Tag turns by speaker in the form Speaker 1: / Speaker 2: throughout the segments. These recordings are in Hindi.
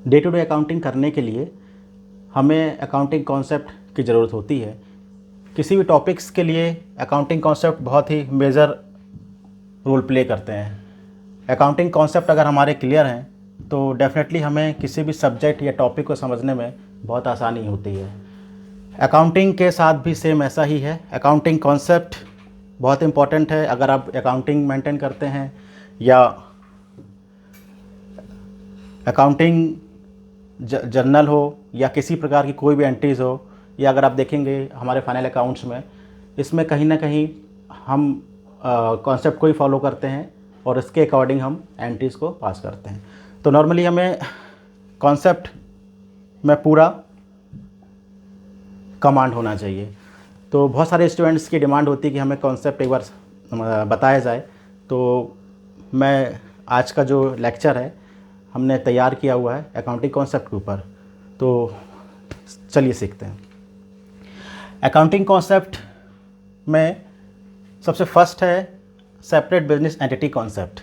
Speaker 1: डे टू डे अकाउंटिंग करने के लिए हमें अकाउंटिंग कॉन्सेप्ट की ज़रूरत होती है। किसी भी टॉपिक्स के लिए अकाउंटिंग कॉन्सेप्ट बहुत ही मेजर रोल प्ले करते हैं। अकाउंटिंग कॉन्सेप्ट अगर हमारे क्लियर हैं तो डेफिनेटली हमें किसी भी सब्जेक्ट या टॉपिक को समझने में बहुत आसानी होती है। अकाउंटिंग के साथ भी सेम ऐसा ही है। अकाउंटिंग कॉन्सेप्ट बहुत इम्पॉर्टेंट है। अगर आप अकाउंटिंग मेंटेन करते हैं या अकाउंटिंग जर्नल हो या किसी प्रकार की कोई भी एंट्रीज़ हो, या अगर आप देखेंगे हमारे फाइनल अकाउंट्स में, इसमें कहीं ना कहीं हम कॉन्सेप्ट को ही फॉलो करते हैं और इसके अकॉर्डिंग हम एंट्रीज़ को पास करते हैं। तो नॉर्मली हमें कॉन्सेप्ट में पूरा कमांड होना चाहिए। तो बहुत सारे स्टूडेंट्स की डिमांड होती है कि हमें कॉन्सेप्ट एक बार बताया जाए। तो मैं आज का जो लेक्चर है हमने तैयार किया हुआ है अकाउंटिंग कॉन्सेप्ट के ऊपर। तो चलिए सीखते हैं। अकाउंटिंग कॉन्सेप्ट में सबसे फर्स्ट है separate business entity concept.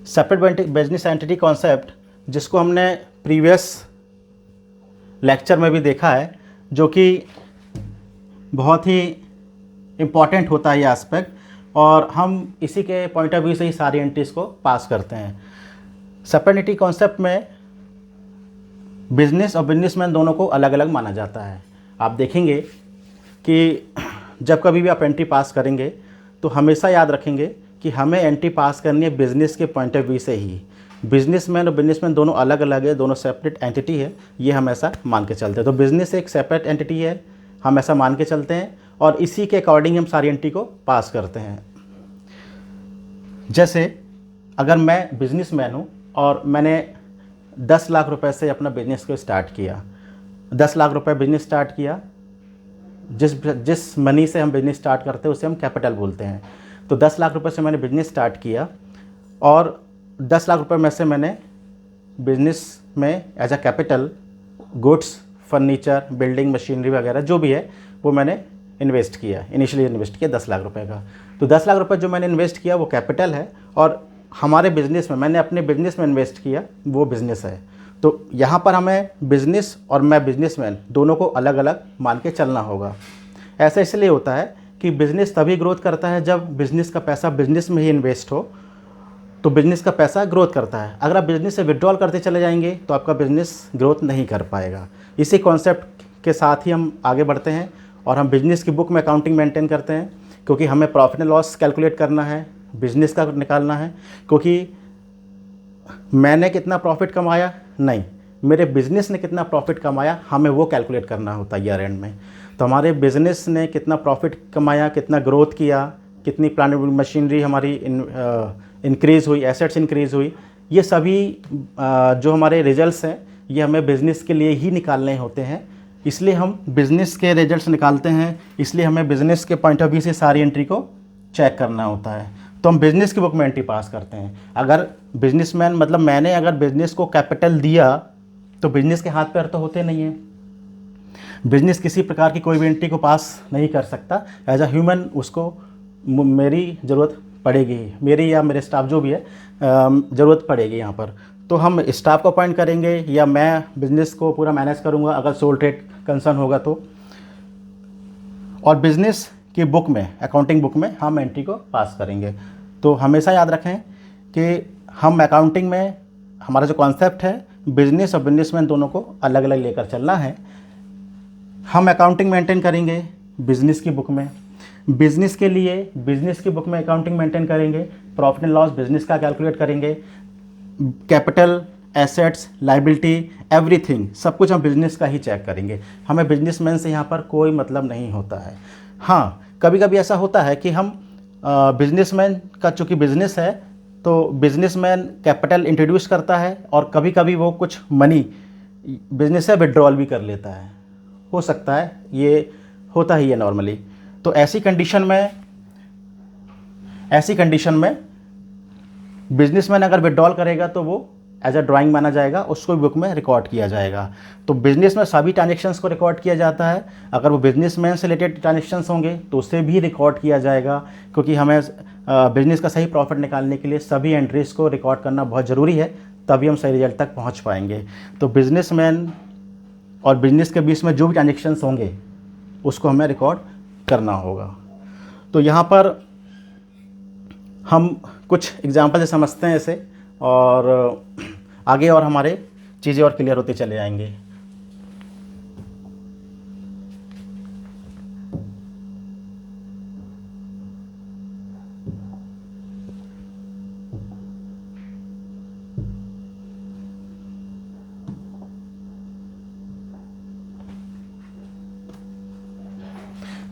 Speaker 1: Separate business entity concept जिसको हमने प्रीवियस लेक्चर में भी देखा है, जो कि बहुत ही इम्पॉर्टेंट होता है ये एस्पेक्ट, और हम इसी के पॉइंट ऑफ व्यू से ही सारी एंट्रीज़ को पास करते हैं। सेपरेट एंटिटी कॉन्सेप्ट में बिजनेस और बिजनेसमैन दोनों को अलग अलग माना जाता है। आप देखेंगे कि जब कभी भी आप एंट्री पास करेंगे तो हमेशा याद रखेंगे कि हमें एंट्री पास करनी है बिज़नेस के पॉइंट ऑफ व्यू से ही। बिजनेसमैन और बिजनेसमैन दोनों अलग अलग है, दोनों सेपरेट एंटिटी है, ये हम ऐसा मान के चलते हैं। तो बिज़नेस एक सेपरेट एंटिटी है, हम ऐसा मान के चलते हैं और इसी के अकॉर्डिंग हम सारी एंट्री को पास करते हैं। जैसे अगर मैं बिजनेसमैन हूँ और मैंने 10 लाख रुपए से अपना बिजनेस को स्टार्ट किया, 10 लाख रुपए बिजनेस स्टार्ट किया, जिस मनी से हम बिजनेस स्टार्ट करते हैं उसे हम कैपिटल बोलते हैं। तो 10 लाख रुपए से मैंने बिजनेस स्टार्ट किया और 10 लाख रुपए में से मैंने बिजनेस में as a capital goods, furniture, building, machinery वगैरह जो भी है वो मैंने इन्वेस्ट किया, इनिशियली इन्वेस्ट किया 10 लाख रुपए का। तो 10 लाख रुपए जो मैंने इन्वेस्ट किया वो कैपिटल है, और हमारे बिज़नेस में मैंने अपने बिज़नेस में इन्वेस्ट किया वो बिज़नेस है। तो यहाँ पर हमें बिज़नेस और मैं बिज़नेसमैन दोनों को अलग अलग मान के चलना होगा। ऐसा इसलिए होता है कि बिज़नेस तभी ग्रोथ करता है जब बिज़नेस का पैसा बिज़नेस में ही इन्वेस्ट हो, तो बिज़नेस का पैसा ग्रोथ करता है। अगर आप बिज़नेस से विड्रॉल करते चले जाएंगे तो आपका बिज़नेस ग्रोथ नहीं कर पाएगा। इसी कॉन्सेप्ट के साथ ही हम आगे बढ़ते हैं और हम बिज़नेस की बुक में अकाउंटिंग मेंटेन करते हैं, क्योंकि हमें प्रॉफिट एंड लॉस कैलकुलेट करना है, बिज़नेस का निकालना है। क्योंकि मैंने कितना प्रॉफिट कमाया नहीं, मेरे बिज़नेस ने कितना प्रॉफिट कमाया, हमें वो कैलकुलेट करना होता है ईयर एंड में। तो हमारे बिज़नेस ने कितना प्रॉफिट कमाया, कितना ग्रोथ किया, कितनी प्लांट मशीनरी हमारी इंक्रीज़ हुई, एसेट्स इंक्रीज़ हुई, ये सभी जो हमारे रिजल्ट्स हैं ये हमें बिज़नेस के लिए ही निकालने होते हैं। इसलिए हम बिज़नेस के रिजल्ट्स निकालते हैं, इसलिए हमें बिज़नेस के पॉइंट ऑफ व्यू से सारी एंट्री को चेक करना होता है। तो हम बिज़नेस की बुक में एंट्री पास करते हैं। अगर बिजनेसमैन मतलब मैंने अगर बिज़नेस को कैपिटल दिया तो बिज़नेस के हाथ पैर तो होते नहीं हैं। बिज़नेस किसी प्रकार की कोई भी एंट्री को पास नहीं कर सकता। एज अ ह्यूमन उसको मेरी ज़रूरत पड़ेगी ही, मेरी या मेरे स्टाफ जो भी है ज़रूरत पड़ेगी यहाँ पर। तो हम स्टाफ को अपॉइंट करेंगे या मैं बिज़नेस को पूरा मैनेज करूँगा अगर सोल ट्रेड कंसर्न होगा तो। और बिज़नेस की बुक में, अकाउंटिंग बुक में हम एंट्री को पास करेंगे। तो हमेशा याद रखें कि हम अकाउंटिंग में हमारा जो कॉन्सेप्ट है बिज़नेस और बिजनेसमैन दोनों को अलग अलग लेकर चलना है। हम अकाउंटिंग मेंटेन करेंगे बिज़नेस की बुक में, बिज़नेस के लिए बिज़नेस की बुक में अकाउंटिंग मेंटेन करेंगे, प्रॉफिट एंड लॉस बिज़नेस का कैलकुलेट करेंगे, कैपिटल, एसेट्स, लाइबिलिटी, एवरीथिंग सब कुछ हम बिज़नेस का ही चेक करेंगे। हमें बिजनेसमैन से यहाँ पर कोई मतलब नहीं होता है। हाँ, कभी कभी ऐसा होता है कि हम बिजनेसमैन का चूँकि बिज़नेस है तो बिजनेसमैन कैपिटल इंट्रोड्यूस करता है और कभी कभी वो कुछ मनी बिजनेस से विड्रॉल भी कर लेता है, हो सकता है, ये होता ही है नॉर्मली। तो ऐसी कंडीशन में बिजनेसमैन अगर विड्रॉल करेगा तो वो एज अ ड्राइंग माना जाएगा, उसको बुक में रिकॉर्ड किया जाएगा। तो बिजनेस में सभी ट्रांजेक्शन्स को रिकॉर्ड किया जाता है। अगर वो बिजनेसमैन से रिलेटेड ट्रांजेक्शन्स होंगे तो उसे भी रिकॉर्ड किया जाएगा, क्योंकि हमें बिजनेस का सही प्रॉफिट निकालने के लिए सभी एंट्रीज़ को रिकॉर्ड करना बहुत ज़रूरी है, तभी हम सही रिजल्ट तक पहुंच पाएंगे। तो बिजनेसमैन और बिजनेस के बीच में जो भी ट्रांजेक्शन्स होंगे उसको हमें रिकॉर्ड करना होगा। तो यहाँ पर हम कुछ एग्जाम्पल से समझते हैं इसे, और आगे और हमारे चीज़ें और क्लियर होते चले जाएंगे।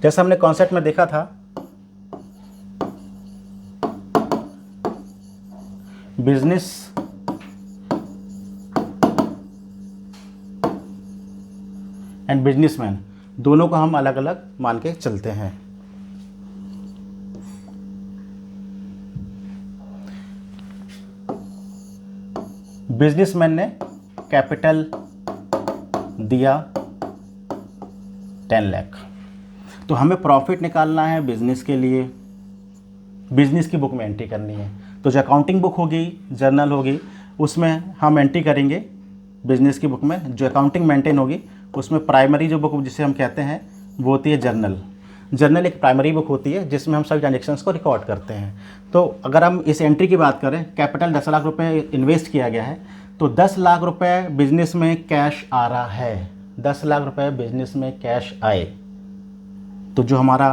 Speaker 1: जैसे हमने कॉन्सेप्ट में देखा था, बिजनेस एंड बिजनेसमैन दोनों को हम अलग अलग मान के चलते हैं। बिजनेसमैन ने कैपिटल दिया 10 लाख, तो हमें प्रॉफिट निकालना है बिजनेस के लिए, बिजनेस की बुक में एंट्री करनी है। तो जो अकाउंटिंग बुक होगी, जर्नल होगी, उसमें हम एंट्री करेंगे बिजनेस की बुक में। जो अकाउंटिंग मेंटेन होगी उसमें प्राइमरी जो बुक जिसे हम कहते हैं वो होती है जर्नल। जर्नल एक प्राइमरी बुक होती है जिसमें हम सभी ट्रांजेक्शन्स को रिकॉर्ड करते हैं। तो अगर हम इस एंट्री की बात करें, कैपिटल 10 लाख रुपए इन्वेस्ट किया गया है, तो 10 लाख रुपए बिजनेस में कैश आ रहा है। 10 लाख रुपए बिजनेस में कैश आए तो जो हमारा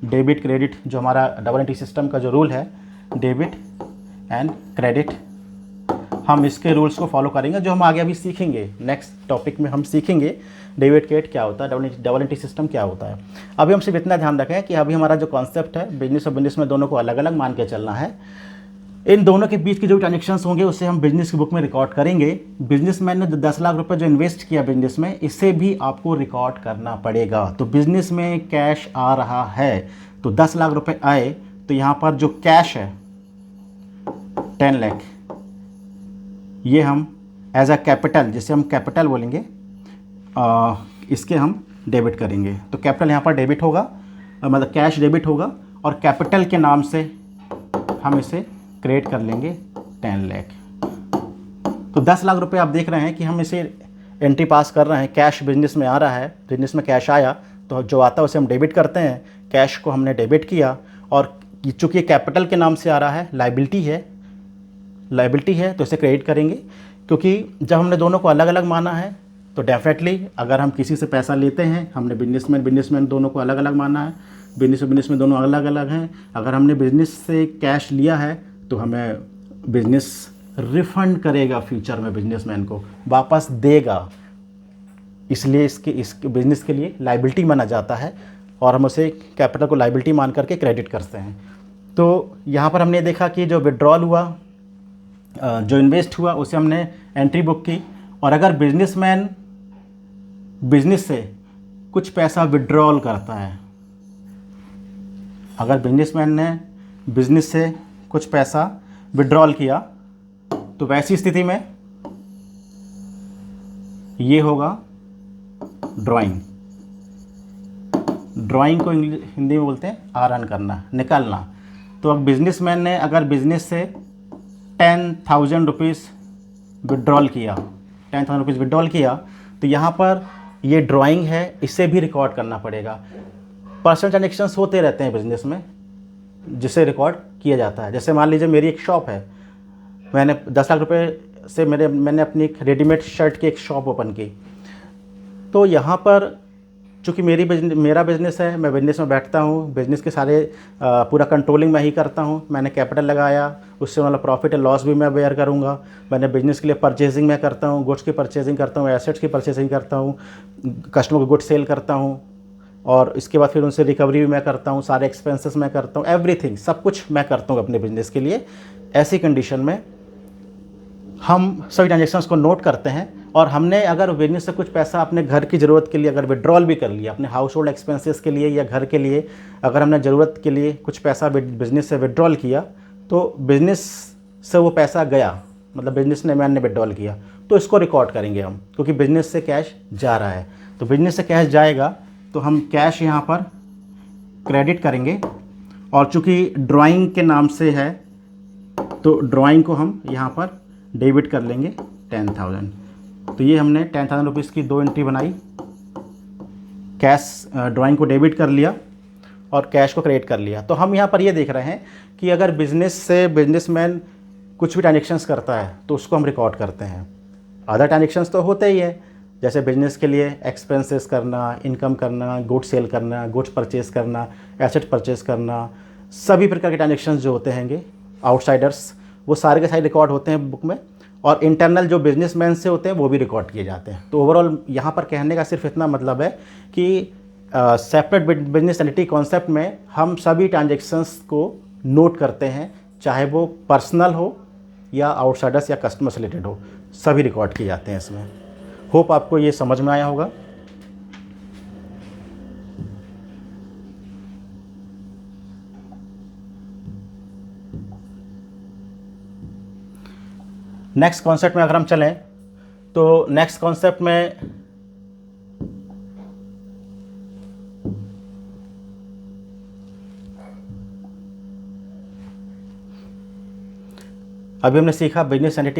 Speaker 1: डेबिट क्रेडिट, जो हमारा डबल एंट्री सिस्टम का जो रूल है, डेबिट एंड क्रेडिट, हम इसके रूल्स को फॉलो करेंगे, जो हम आगे अभी सीखेंगे। नेक्स्ट टॉपिक में हम सीखेंगे डेबिट क्रेडिट क्या होता है, डबल एंट्री सिस्टम क्या होता है। अभी हम सिर्फ इतना ध्यान रखें कि अभी हमारा जो कॉन्सेप्ट है, बिजनेस और बिजनेस में दोनों को अलग अलग मान के चलना है। इन दोनों के बीच के जो ट्रांजेक्शन्स होंगे उसे हम बिजनेस की बुक में रिकॉर्ड करेंगे। बिजनेसमैन ने 10 लाख रुपए जो इन्वेस्ट किया बिजनेस में, इसे भी आपको रिकॉर्ड करना पड़ेगा। तो बिजनेस में कैश आ रहा है, तो 10 लाख रुपए आए, तो यहाँ पर जो कैश है 10 लाख, ये हम एज अ कैपिटल, जिसे हम कैपिटल बोलेंगे, इसके हम डेबिट करेंगे। तो कैपिटल यहाँ पर डेबिट होगा, मतलब कैश डेबिट होगा, और कैपिटल के नाम से हम इसे क्रिएट कर लेंगे 10 लाख। तो 10 लाख रुपए आप देख रहे हैं कि हम इसे एंट्री पास कर रहे हैं। कैश बिजनेस में आ रहा है, बिजनेस में कैश आया तो जो आता है उसे हम डेबिट करते हैं। कैश को हमने डेबिट किया, और चूँकि कैपिटल के नाम से आ रहा है, लायबिलिटी है तो इसे क्रेडिट करेंगे। क्योंकि जब हमने दोनों को अलग अलग माना है तो डेफिनेटली अगर हम किसी से पैसा लेते हैं, हमने बिजनेसमैन दोनों को अलग अलग माना है, बिजनेस और बिजनेस में दोनों अलग अलग हैं। अगर हमने बिजनेस से कैश लिया है तो हमें बिजनेस रिफंड करेगा, फ्यूचर में बिजनेसमैन को वापस देगा, इसलिए इसके बिजनेस के लिए लायबिलिटी माना जाता है, और हम उसे कैपिटल को लायबिलिटी मान करके क्रेडिट करते हैं। तो यहाँ पर हमने देखा कि जो विड्रॉल हुआ, जो इन्वेस्ट हुआ, उसे हमने एंट्री बुक की। और अगर बिजनेसमैन बिजनेस से कुछ पैसा विड्रॉल करता है, अगर बिजनेसमैन ने बिजनेस से कुछ पैसा विड्रॉल किया, तो वैसी स्थिति में ये होगा ड्राइंग। ड्राइंग को हिंदी में बोलते हैं आहरण करना, निकालना। तो अब बिजनेसमैन ने अगर बिजनेस से 10,000 रुपीज़ विड्रॉल किया, 10,000 रुपीज़ विड्रॉल किया, तो यहाँ पर ये ड्राइंग है, इसे भी रिकॉर्ड करना पड़ेगा। पर्सनल ट्रांजेक्शन्स होते रहते हैं बिजनेस में जिसे रिकॉर्ड किया जाता है। जैसे मान लीजिए मेरी एक शॉप है, मैंने 10 लाख रुपए से मैंने अपनी एक रेडीमेड शर्ट की एक शॉप ओपन की। तो यहाँ पर चूँकि मेरा बिज़नेस है, मैं बिज़नेस में बैठता हूँ, बिज़नेस के सारे पूरा कंट्रोलिंग मैं ही करता हूँ। मैंने कैपिटल लगाया, उससे मतलब प्रॉफिट या लॉस भी मैं बेयर करूँगा। मैंने बिज़नेस के लिए परचेजिंग मैं करता हूँ, गुड्स की परचेजिंग करता हूँ, एसेट्स की परचेजिंग करता हूँ, कस्टमर को गुड्स सेल करता हूँ, और इसके बाद फिर उनसे रिकवरी भी मैं करता हूँ, सारे एक्सपेंसेस मैं करता हूँ, एवरीथिंग, सब कुछ मैं करता हूँ अपने बिज़नेस के लिए। ऐसी कंडीशन में हम सभी ट्रांजेक्शन्स को नोट करते हैं, और हमने अगर बिजनेस से कुछ पैसा अपने घर की ज़रूरत के लिए अगर विड्रॉल भी कर लिया, अपने हाउस होल्ड एक्सपेंसेस के लिए या घर के लिए, अगर हमने ज़रूरत के लिए कुछ पैसा बिजनेस से विड्रॉल किया, तो बिजनेस से वो पैसा गया, मतलब बिजनेस ने मैंने विड्रॉल किया, तो इसको रिकॉर्ड करेंगे हम, क्योंकि बिजनेस से कैश जा रहा है। तो बिजनेस से कैश जाएगा तो हम कैश यहाँ पर क्रेडिट करेंगे, और चूँकि ड्राइंग के नाम से है तो ड्राइंग को हम यहाँ पर डेबिट कर लेंगे 10,000। तो ये हमने 10,000 रुपीज़ की 2 एंट्री बनाई, कैश ड्राइंग को डेबिट कर लिया और कैश को क्रेडिट कर लिया। तो हम यहाँ पर ये देख रहे हैं कि अगर बिजनेस से बिजनेसमैन कुछ भी ट्रांजेक्शन्स करता है तो उसको हम रिकॉर्ड करते हैं। अदर ट्रांजेक्शन्स तो होते ही है, जैसे बिजनेस के लिए एक्सपेंसेस करना, इनकम करना, गुड्स सेल करना, गुड्स परचेज करना, एसेट परचेज करना, सभी प्रकार के ट्रांजेक्शन्स जो होते हैंगे आउटसाइडर्स, वो सारे के सारे रिकॉर्ड होते हैं बुक में। और इंटरनल जो बिजनेसमैन से होते हैं वो भी रिकॉर्ड किए जाते हैं। तो ओवरऑल यहाँ पर कहने का सिर्फ इतना मतलब है कि सेपरेट बिजनेस एंटिटी कॉन्सेप्ट में हम सभी ट्रांजेक्शन्स को नोट करते हैं, चाहे वो पर्सनल हो या आउटसाइडर्स या कस्टमर से रिलेटेड हो, सभी रिकॉर्ड किए जाते हैं इसमें। होप आपको ये समझ में आया होगा। नेक्स्ट कॉन्सेप्ट में अगर हम चलें तो नेक्स्ट कॉन्सेप्ट में अभी हमने सीखा बिजनेस एंटिटी